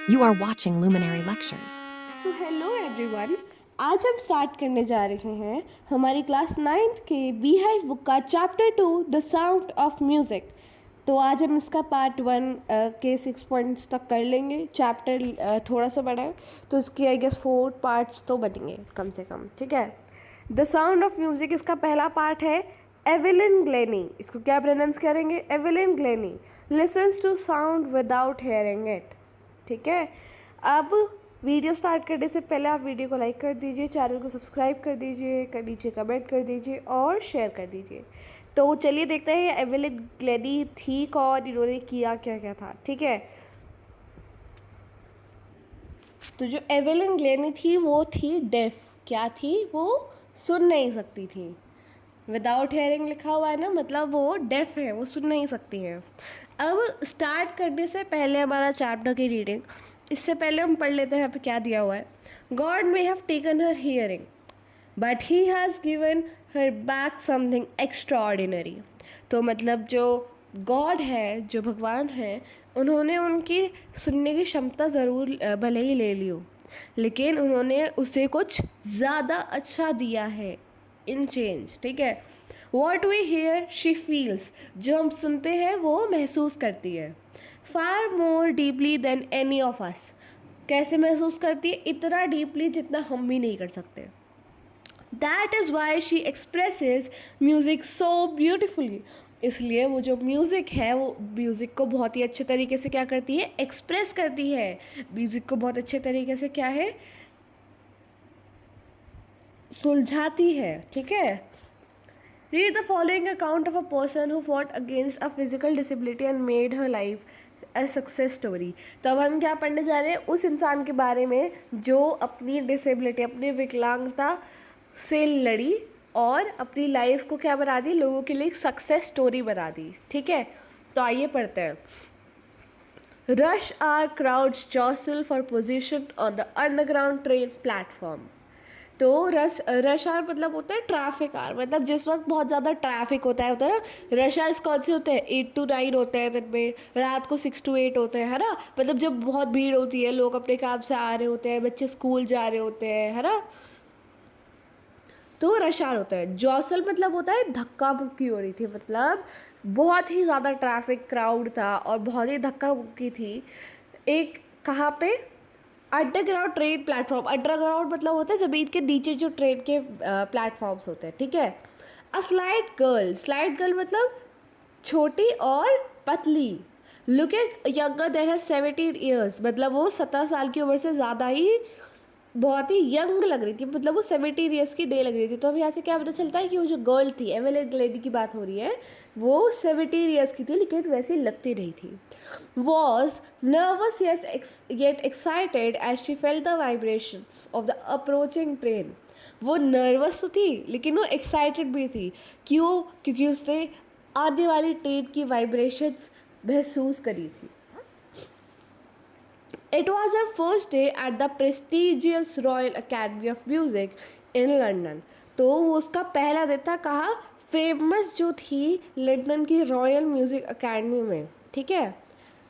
You are watching Luminary Lectures. So hello everyone, आज हम start करने जा रहे हैं हमारी क्लास 9th के बी हाइव बुक का chapter 2 the sound of music. तो आज हम इसका पार्ट 1 के 6 पॉइंट्स तक कर लेंगे। चैप्टर थोड़ा सा बड़ा है तो इसके आई गेस 4 पार्ट्स तो बनेंगे कम से कम, ठीक है। द साउंड ऑफ म्यूज़िक इसका पहला पार्ट है। एवेलिन ग्लेनी, इसको क्या प्रोनाउंस करेंगे? Evelyn Glennie listens to sound without hearing it, ठीक है। अब वीडियो स्टार्ट करने से पहले आप वीडियो को लाइक कर दीजिए, चैनल को सब्सक्राइब कर दीजिए, नीचे कमेंट कर दीजिए और शेयर कर दीजिए। तो चलिए देखते हैं एवेलिन ग्लेनी थी कौन, इन्होंने किया क्या क्या था, ठीक है। तो जो एवेलिन ग्लेनी थी वो थी डेफ। क्या थी? वो सुन नहीं सकती थी। विदाउट हेयरिंग लिखा हुआ है ना, मतलब वो डेफ है, वो सुन नहीं सकती है। अब स्टार्ट करने से पहले हमारा चैप्टर की रीडिंग, इससे पहले हम पढ़ लेते हैं यहाँ पे क्या दिया हुआ है। God may have taken her hearing but he has given her back something extra ordinary. तो मतलब जो गॉड है, जो भगवान है, उन्होंने उनकी सुनने की क्षमता ज़रूर भले ही ले ली हो, लेकिन उन्होंने उसे कुछ ज़्यादा अच्छा दिया है इन चेंज, ठीक है। What we hear she feels, जो हम सुनते हैं वो महसूस करती है। Far more deeply than any of us, कैसे महसूस करती है? इतना डीपली जितना हम भी नहीं कर सकते। That is why she expresses music so beautifully, इसलिए वो जो म्यूज़िक है वो म्यूज़िक को बहुत ही अच्छे तरीके से क्या करती है? एक्सप्रेस करती है। म्यूज़िक को बहुत अच्छे तरीके से क्या है? सुलझाती है, ठीक है। Read the following account of a person who fought against a physical disability and made her life a success story। तब हम क्या पढ़ने जा रहे हैं? उस इंसान के बारे में जो अपनी डिसेबिलिटी, अपनी विकलांगता से लड़ी और अपनी लाइफ को क्या बना दी? लोगों के लिए एक सक्सेस स्टोरी बना दी, ठीक है। तो आइए पढ़ते हैं। Rush hour crowds jostle for position on the underground train platform. तो रश आवर मतलब होता है ट्रैफिक आवर, मतलब जिस वक्त बहुत ज़्यादा ट्रैफिक होता है ना। रश आवर्स कौन से होते हैं? 8 to 9 होते हैं दिन में, रात को 6 to 8 होते हैं, है ना। मतलब जब बहुत भीड़ होती है, लोग अपने काम से आ रहे होते हैं, बच्चे स्कूल जा रहे होते हैं, है ना। तो रश आवर होता है। जॉसल मतलब होता है धक्का मुक्की हो रही थी, मतलब बहुत ही ज़्यादा ट्रैफिक क्राउड था और बहुत ही धक्का मुक्की थी। एक कहाँ पे? Underground train platform. अंडरग्राउंड मतलब होता है ज़मीन के नीचे जो ट्रेन के प्लेटफॉर्म्स होते हैं, ठीक है। A slight girl, slight girl मतलब छोटी और पतली। Looking younger than has 17 years, मतलब वो 17 साल की उम्र से ज़्यादा ही बहुत ही यंग लग रही थी, मतलब वो 17 ईयर्स की नहीं लग रही थी। तो अब यहाँ से क्या पता चलता है कि वो जो गर्ल थी, एवेलिन ग्लेनी की बात हो रही है, वो 17 ईयर्स की थी लेकिन वैसी लगती नहीं थी। Was nervous yet excited as she felt the vibrations of the approaching train। वो नर्वस तो थी लेकिन वो एक्साइटेड भी थी। क्यों? क्योंकि उसने आने वाली ट्रेन की वाइब्रेशंस महसूस करी थी। It was her first day at the prestigious Royal Academy of Music in London। तो वो उसका पहला दिन था, कहा? फेमस जो थी लंदन की रॉयल म्यूज़िक अकेडमी में, ठीक है।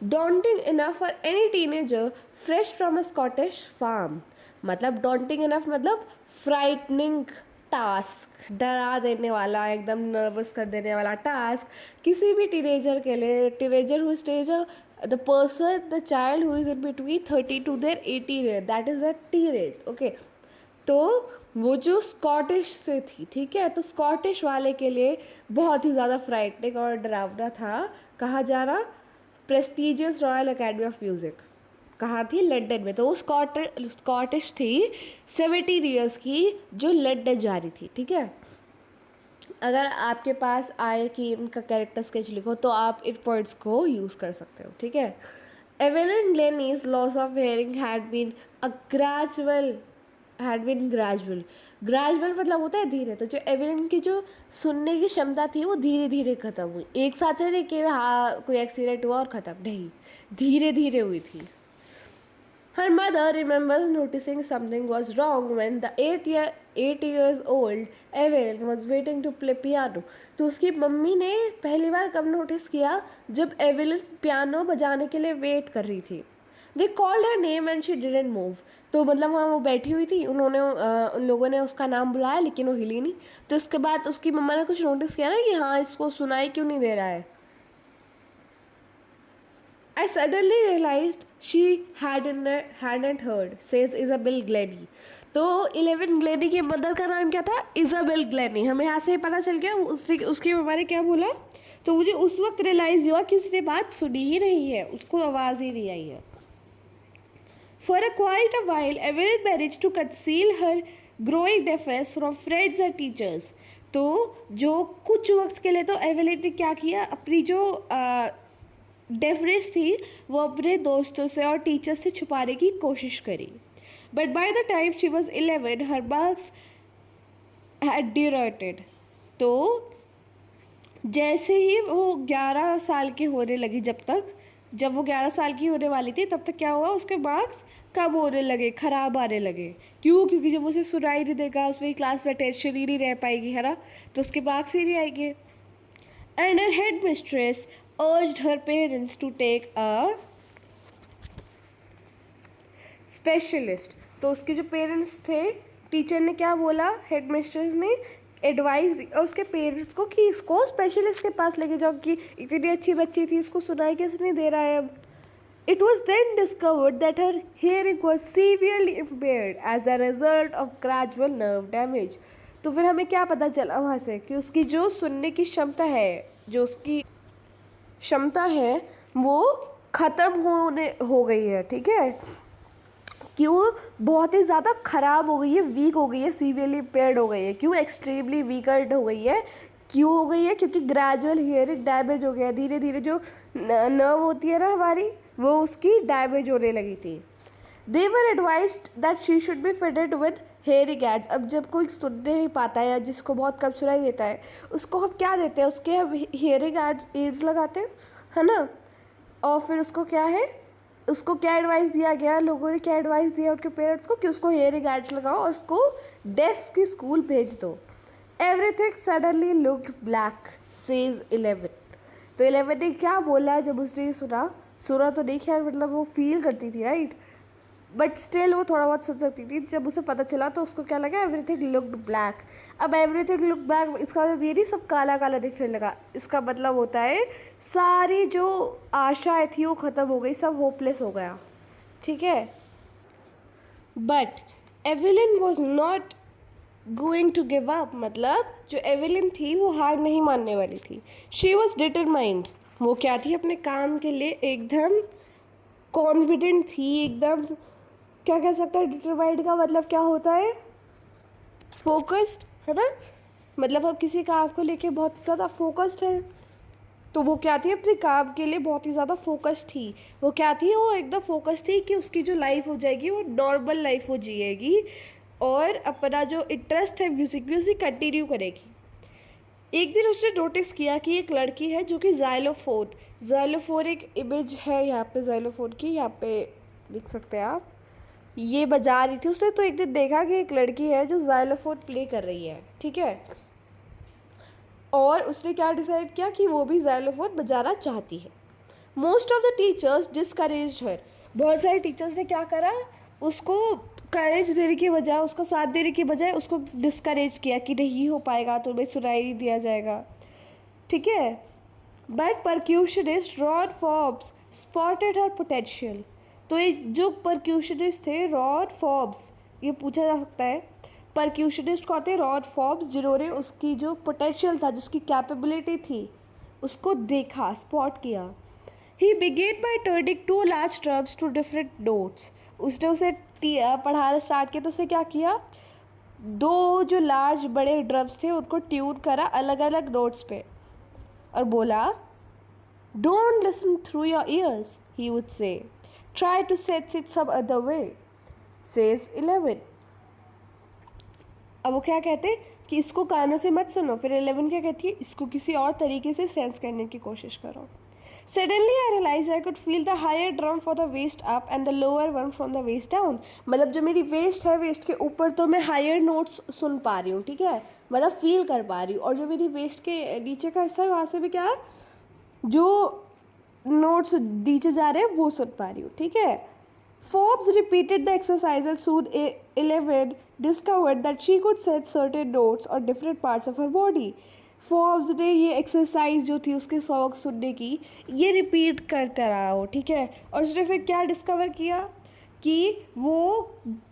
Daunting enough for any teenager fresh from a Scottish farm, मतलब डॉन्टिंग इनफ मतलब फ्राइटनिंग टास्क, डरा देने वाला, एकदम नर्वस कर देने वाला टास्क किसी भी टीनेजर के लिए। Teenager who stays the person, the child who is in between 30 to their 18 year, that is a teenage, okay. तो वो जो स्कॉटिश से थी, ठीक है, तो स्कॉटिश वाले के लिए बहुत ही ज़्यादा फ्राइटनिंग और डरावना था। कहाँ जाना? Prestigious royal academy of music. कहाँ थी? लंदन में। तो वो स्कॉटिश थी, 17 ईयर्स की, जो लंदन जा रही थी, ठीक है। अगर आपके पास आए कि इनका कैरेक्टर स्केच लिखो तो आप इन पॉइंट्स को यूज़ कर सकते हो, ठीक है। Evelyn Glennie's loss of hearing had been gradual. Gradual मतलब होता है धीरे। तो जो एवेलिन की जो सुनने की क्षमता थी वो धीरे धीरे ख़त्म हुई। एक साथ से नहीं कि हाँ कोई एक्सीडेंट हुआ और ख़त्म, नहीं, धीरे धीरे हुई थी। Her mother remembers noticing something was wrong when the 8 years old Evelyn was waiting to play piano। तो उसकी मम्मी ने पहली बार कब नोटिस किया? जब एवेलिन पियानो बजाने के लिए वेट कर रही थी। They called her name and she didn't move. तो मतलब वहाँ वो बैठी हुई थी, उन्होंने उन लोगों ने उसका नाम बुलाया लेकिन वो हिली नहीं। तो उसके बाद उसकी मम्मा ने कुछ नोटिस किया ना कि हाँ इसको सुनाई क्यों नहीं दे रहा है। I suddenly realized she hadn't heard, says Isabel Glennie. तो 11 ग्लेनी की मदर का नाम क्या था? Isabel Glenny. हमें यहाँ से पता चल गया उसकी मम्मा ने क्या बोला। तो मुझे उस वक्त रियलाइज़ हुआ कि उसने बात सुनी ही नहीं है, उसको आवाज़ ही नहीं आई है। For quite a while, Evelyn managed to conceal her growing deafness from friends and teachers. तो जो कुछ वक्त के लिए तो एवेलिन ने क्या किया, अपनी जो डेफनेस थी वो अपने दोस्तों से और टीचर्स से छुपाने की कोशिश करी। But by the time she was 11 her marks had deteriorated. तो जैसे ही वो 11 साल की होने लगी, जब वो 11 साल की होने वाली थी तब तक क्या हुआ, उसके मार्क्स कम होने लगे, ख़राब आने लगे। क्यों? क्योंकि जब उसे सुनाई नहीं देगा, उसमें क्लास में अटेंशन ही नहीं रह पाएगी, है ना, तो उसके मार्क्स ही नहीं आएंगे। And her head mistress urged her parents to take a specialist। तो उसके जो पेरेंट्स थे, टीचर ने क्या बोला, हेड मिस्ट्रेस ने एडवाइस दी उसके पेरेंट्स को कि इसको स्पेशलिस्ट के पास लेके जाओ, कि इतनी अच्छी बच्ची थी, इसको सुनाई कैसे नहीं दे रहा है अब। It was then discovered that her hearing was severely impaired as a result of gradual nerve damage। तो फिर हमें क्या पता चला वहाँ से कि उसकी जो सुनने की क्षमता है, जो उसकी क्षमता है वो ख़त्म हो गई है, ठीक है, कि वो बहुत ही ज़्यादा ख़राब हो गई है, वीक हो गई है, सीवियरली इम्पेयर्ड हो गई है। क्यों एक्सट्रीमली वीकर्ड हो गई है? क्यों हो गई है? क्योंकि ग्रेजुअल हियरिंग डैमेज हो गया, धीरे धीरे जो नर्व होती है ना हमारी, वो उसकी डैमेज होने लगी थी। They were advised that she should be fitted with hearing aids। अब जब कोई सुनने नहीं पाता है या जिसको बहुत कम सुनाई देता है, उसको हम क्या देते हैं, उसके हम हेयरिंग एड्स लगाते हैं, है ना। और फिर उसको क्या है, उसको क्या एडवाइस दिया गया, लोगों ने क्या एडवाइस दिया उनके पेरेंट्स को कि उसको हेयरिंग एड्स लगाओ और उसको डेफ्स की स्कूल भेज दो। Everything suddenly looked black, says 11। तो 11 ने क्या बोला जब उसने सुना तो नहीं, खैर मतलब वो फील करती थी, राइट, बट स्टिल वो थोड़ा बहुत सुन सकती थी। जब उसे पता चला तो उसको क्या लगा, एवरीथिंग लुक्ड ब्लैक। अब एवरीथिंग लुक ब्लैक, इसका मतलब ये नहीं सब काला काला दिखने लगा, इसका मतलब होता है सारी जो आशाएं थी वो ख़त्म हो गई, सब होपलेस हो गया, ठीक है। But Evelyn was not going to give up. मतलब जो एवेलिन थी वो हार नहीं मानने वाली थी। She was determined. वो क्या थी, अपने काम के लिए एकदम कॉन्फिडेंट थी, एकदम क्या कह सकते हैं, डिटरमाइंड का मतलब क्या होता है, फोकस्ड, है ना। मतलब अब किसी काम को लेके बहुत ज़्यादा फोकस्ड है, तो वो क्या थी, अपने काम के लिए बहुत ही ज़्यादा फोकस्ड थी। वो क्या थी, वो एकदम फोकस्ड थी कि उसकी जो लाइफ हो जाएगी वो नॉर्मल लाइफ वो जिएगी और अपना जो इंटरेस्ट है म्यूज़िक कंटिन्यू करेगी। एक दिन उसने नोटिस किया कि एक लड़की है जो कि ज़ाइलोफोन एक इमेज है यहाँ पे, ज़ाइलोफोन की यहाँ पे देख सकते हैं आप, ये बजा रही थी। उसने तो एक दिन देखा कि एक लड़की है जो ज़ाइलोफोन प्ले कर रही है, ठीक है, और उसने क्या डिसाइड किया कि वो भी ज़ाइलोफोन बजाना चाहती है। Most of the teachers discourage हर। बहुत सारे टीचर्स ने क्या करा, उसको करेज देने के बजाय, उसका साथ देने के बजाय उसको डिस्करेज किया कि नहीं हो पाएगा, तुम्हें सुनाई नहीं दिया जाएगा, ठीक है। But percussionist Ron Forbes spotted her potential. तो ये जो परक्यूशनिस्ट थे रॉन फॉर्ब्स, ये पूछा जा सकता है परक्यूशनिस्ट कौन थे, रॉन फॉर्ब्स, जिन्होंने उसकी जो पोटेंशियल था, जिसकी कैपेबिलिटी थी, उसको देखा, स्पॉट किया। He began by turning 2 large drums to different notes. उसने उसे पढ़ाना स्टार्ट किया तो उसने क्या किया, 2 जो लार्ज बड़े ड्रम्स थे उनको ट्यून करा अलग अलग नोट्स पे और बोला, don't listen through your ears, he would say, try to sense it some other way, says 11। अब वो क्या कहते कि इसको कानों से मत सुनो, फिर 11 क्या कहती है, इसको किसी और तरीके से सेंस करने की कोशिश करो। Suddenly I realized I could feel the higher drum for the waist up and the lower one from the waist down। मतलब जो मेरी वेस्ट है, वेस्ट के ऊपर तो मैं हायर नोट्स सुन पा रही हूँ, ठीक है, मतलब फील कर पा रही हूँ, और जो मेरी वेस्ट के नीचे का हिस्सा है वहाँ से भी क्या है, जो नोट्स नीचे जा रहे हैं वो सुन पा रही हूँ, ठीक है। Forbes repeated the exercise and soon Eleven discovered that she could set certain notes on different parts of her body. Forbes ने ये एक्सरसाइज जो थी उसके सॉन्ग सुनने की ये रिपीट करता रहा वो, ठीक है। और उसने फिर क्या डिस्कवर किया कि वो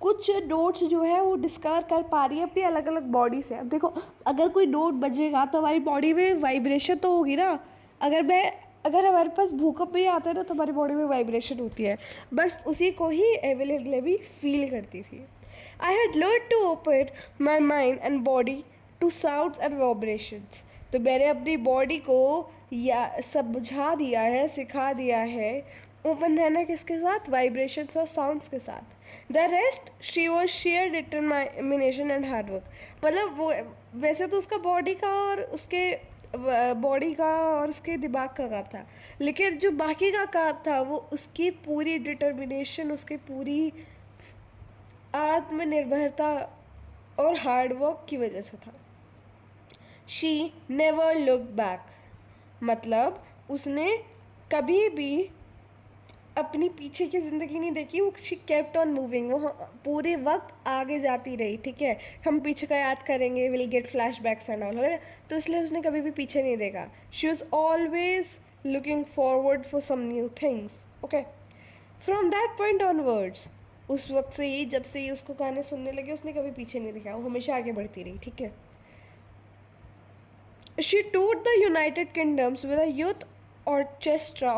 कुछ नोट्स जो है वो डिस्कवर कर पा रही है अपनी अलग अलग बॉडी से। अब देखो, अगर कोई नोट बजेगा तो हमारी बॉडी में वाइब्रेशन तो होगी ना। अगर हमारे पास भूकंप भी आता है ना तो हमारी बॉडी में वाइब्रेशन होती है। बस उसी को ही एवेलिन लेवी फील करती थी। I had learn to open my mind and body to sounds and vibrations. तो मैंने अपनी बॉडी को या समझा दिया है, सिखा दिया है ओपन रहना किसके साथ, वाइब्रेशंस और साउंड्स के साथ। The rest she was share determination and hard work. मतलब वो वैसे तो उसका बॉडी का और उसके दिमाग का काम था, लेकिन जो बाकी का काम था वो उसकी पूरी डिटर्मिनेशन, उसकी पूरी आत्मनिर्भरता और हार्डवर्क की वजह से था। शी नेवर लुक बैक, मतलब उसने कभी भी अपनी पीछे की ज़िंदगी नहीं देखी। वो शी केप्ट ऑन मूविंग, वो पूरे वक्त आगे जाती रही, ठीक है। हम पीछे का याद करेंगे, will get flashbacks and all, है ना। तो इसलिए उसने कभी भी पीछे नहीं देखा। She was always looking forward for some new things, okay. From that point onwards, उस वक्त से ही, जब से ही उसको गाने सुनने लगे, उसने कभी पीछे नहीं देखा, वो हमेशा आगे बढ़ती रही, ठीक है। She toured the United Kingdoms with a youth orchestra,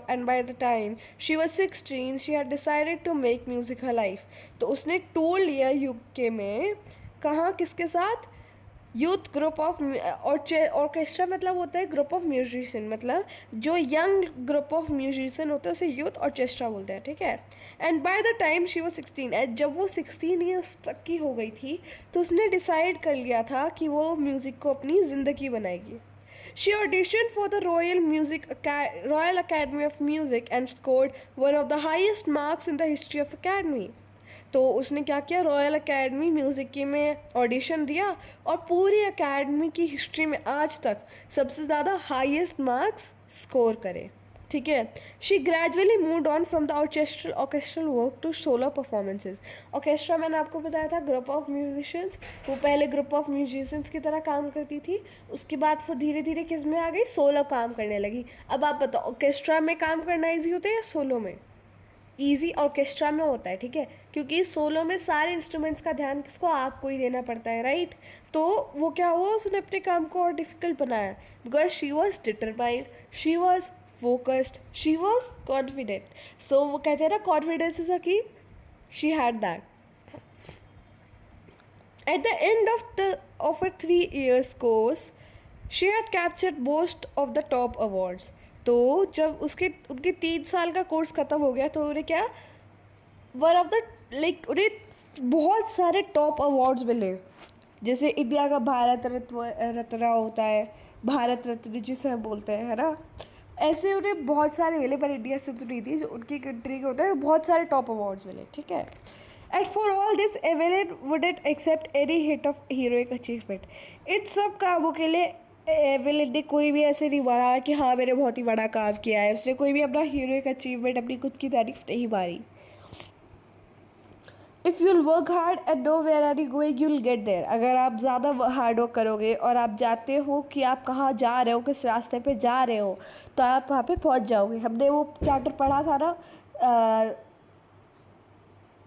and by the time she was 16 she had decided to make music her life. तो उसने टूर लिया यूके में, कहाँ, किसके साथ, यूथ ग्रुप ऑफ ऑर्केस्ट्रा मतलब होता है ग्रुप ऑफ म्यूजिशियन, मतलब जो यंग ग्रुप ऑफ म्यूजिशियन होता है उसे यूथ ऑर्केस्ट्रा बोलते हैं, ठीक है। And bye the time she was 16, and जब वो 16 ईयर्स तक की हो गई थी तो उसने डिसाइड कर लिया था कि वो म्यूज़िक को अपनी ज़िंदगी बनाएगी। She audition for the royal academy of music and scored one of the highest marks in the history of academy. तो उसने क्या किया, रॉयल अकेडमी म्यूज़िक की में ऑडिशन दिया और पूरी अकेडमी की हिस्ट्री में आज तक सबसे ज़्यादा हाईएस्ट मार्क्स स्कोर करे, ठीक है। She gradually moved on from the orchestral work to solo performances. Orchestra मैंने आपको बताया था ग्रुप ऑफ म्यूजिशियंस, वो पहले ग्रुप ऑफ म्यूजिशियंस की तरह काम करती थी, उसके बाद फिर धीरे धीरे किस में आ गई, सोलो काम करने लगी। अब आप बताओ ऑर्केस्ट्रा में काम करना ईजी होता है या सोलो में? ईजी ऑर्केस्ट्रा में होता है, ठीक है, क्योंकि सोलो में सारे इंस्ट्रूमेंट्स का ध्यान किसको, आपको ही देना पड़ता है, राइट। तो वो क्या हुआ, उसने अपने काम को और डिफ़िकल्ट बनाया, because she was determined, she was focused, she was confident. So वो कहते हैं ना, confidence is a key, she had that. At the end of a 3 years course she had captured most of the top awards. तो जब उनके 3 साल का course ख़त्म हो गया तो उन्हें क्या, वन ऑफ द उन्हें बहुत सारे टॉप अवार्ड्स मिले, जैसे इंडिया का भारत रत्न होता है, भारत रत्न जिसे हम बोलते हैं, है ना। ऐसे उन्हें बहुत सारे मिले, पर इंडिया से तो नहीं थी, जो उनकी कंट्री के होता है बहुत सारे टॉप अवार्ड्स मिले, ठीक है। And for all this Evelyn wouldn't accept any hint of heroic achievement. इन सब कामों के लिए एवेलिन ने कोई भी ऐसे नहीं माना कि हाँ मैंने बहुत ही बड़ा काम किया है, उसने कोई भी अपना हीरोइक अचीवमेंट, अपनी खुद की तारीफ नहीं मारी। If you'll work hard and know where are you going you'll get there. अगर आप ज़्यादा हार्ड वर्क करोगे और आप जाते हो कि आप कहाँ जा रहे हो, किस रास्ते पे जा रहे हो, तो आप वहाँ पे पहुँच जाओगे। हमने वो चैप्टर पढ़ा था ना,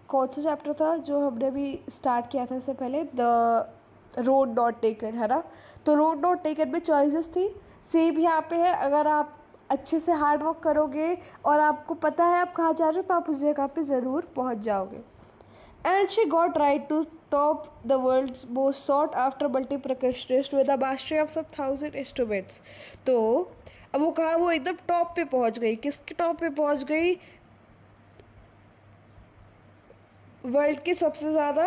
कौन सा चैप्टर था जो हमने अभी स्टार्ट किया था इससे पहले, द रोड नॉट टेकन, है ना। तो रोड नॉट टेकन में चॉइसेस थी, सेम यहाँ पे है। अगर आप अच्छे से हार्ड वर्क करोगे और आपको पता है आप कहाँ जा रहे हो तो आप उस जगह पे ज़रूर पहुँच जाओगे। And she got right to top the world's most sought after multi-percussionist with a mastery of some 1000 instruments। तो अब वो कहा, वो एकदम टॉप पे पहुंच गई। किसके टॉप पे पहुंच गई? वर्ल्ड के सबसे ज़्यादा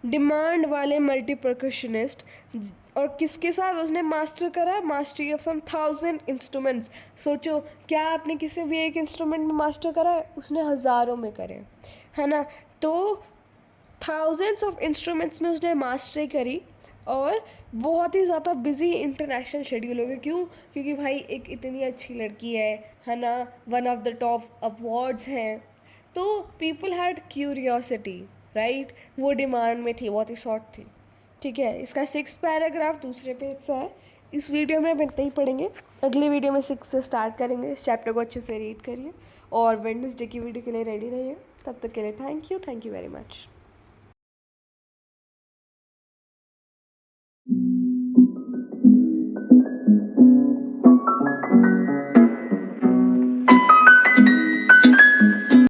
डिमांड वाले मल्टी परकशनिस्ट। और किसके साथ उसने मास्टर करा? Mastery of some 1000 instruments. सोचो, क्या आपने किसी भी एक इंस्ट्रूमेंट में मास्टर करा है? उसने हज़ारों में करे, है ना। तो थाउजेंड्स ऑफ इंस्ट्रूमेंट्स में उसने मास्टरी करी और बहुत ही ज़्यादा बिजी इंटरनेशनल शेड्यूल हो गया। क्यों? क्योंकि भाई एक इतनी अच्छी लड़की है ना, one of the top awards हैं, तो पीपल हैड क्यूरियोसिटी, राइट, वो डिमांड में थी, बहुत ही शॉर्ट थी। ठीक है, इसका 6 पैराग्राफ दूसरे पेज से है। इस वीडियो में हम इतना ही पढ़ेंगे, अगले वीडियो में 6 से स्टार्ट करेंगे। इस चैप्टर को अच्छे से रीड करिए और वेडनेसडे की वीडियो के लिए रेडी रहिए। तब तक के लिए थैंक यू वेरी मच।